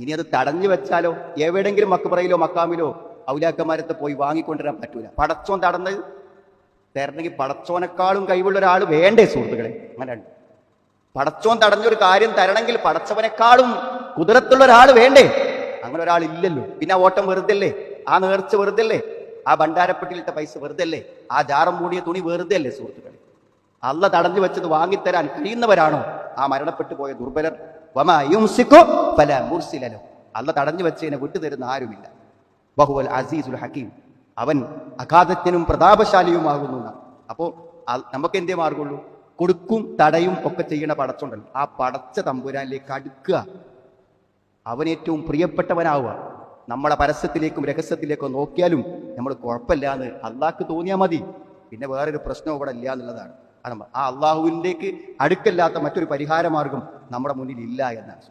ഇനി അത് തടഞ്ഞു വെച്ചാലോ എവിടെങ്കിലും മക്ബറയിലോ മക്കാമിലോ ഔലിയാക്കന്മാരത്ത് പോയി വാങ്ങിക്കൊണ്ടുവരാൻ പറ്റൂല. പടച്ചോൻ തടഞ്ഞത് തരണമെങ്കിൽ പടച്ചോനേക്കാളും കഴിവുള്ള ഒരാൾ വേണ്ടേ സുഹൃത്തുക്കളെ? അങ്ങനെ ഉണ്ട്. പടച്ചോൻ തടഞ്ഞൊരു കാര്യം തരണമെങ്കിൽ പടച്ചവനേക്കാളും കുതിരത്തുള്ള ഒരാൾ വേണ്ടേ? അങ്ങനെ ഒരാൾ ഇല്ലല്ലോ. പിന്നെ ആ ഓട്ടം വെറുതല്ലേ, ആ നേർച്ച വെറുതല്ലേ, ആ ഭണ്ഡാരപ്പെട്ടിലിട്ട പൈസ വെറുതല്ലേ, ആ ജാറം മൂടിയ തുണി വെറുതെ അല്ലേ സുഹൃത്തുക്കളെ? അള്ള തടഞ്ഞു വെച്ചത് വാങ്ങിത്തരാൻ കഴിയുന്നവരാണോ ആ മരണപ്പെട്ടു പോയ ദുർബലർ? വമാ യുംസികു ഫലാ മുർസില ലഹു. അള്ള തടഞ്ഞു വെച്ചതിനെ വിട്ടുതരുന്ന ആരുമില്ല. വഹുവൽ അസീസുൽ ഹകീം. അവൻ അഗാധജ്ഞനും പ്രതാപശാലിയുമാകുന്നു. അപ്പോ നമുക്ക് എന്തേ മാർഗമുള്ളൂ? കൊടുക്കും തടയും ഒക്കെ ചെയ്യണ പടച്ചുണ്ടല്ലോ, ആ പടച്ച തമ്പുരാനിലേക്ക് അടുക്കുക, അവനേറ്റവും പ്രിയപ്പെട്ടവനാവുക. നമ്മളെ പരസ്യത്തിലേക്കും രഹസ്യത്തിലേക്കും നോക്കിയാലും നമ്മൾ കുഴപ്പമില്ല എന്ന് അള്ളാഹ്ക്ക് തോന്നിയാൽ മതി. പിന്നെ വേറൊരു പ്രശ്നം ഇവിടെ ഇല്ല എന്നുള്ളതാണ്. ആ അള്ളാഹുവിലേക്ക് അടുക്കല്ലാത്ത മറ്റൊരു പരിഹാര മാർഗം നമ്മുടെ മുന്നിൽ ഇല്ല എന്നാണ്.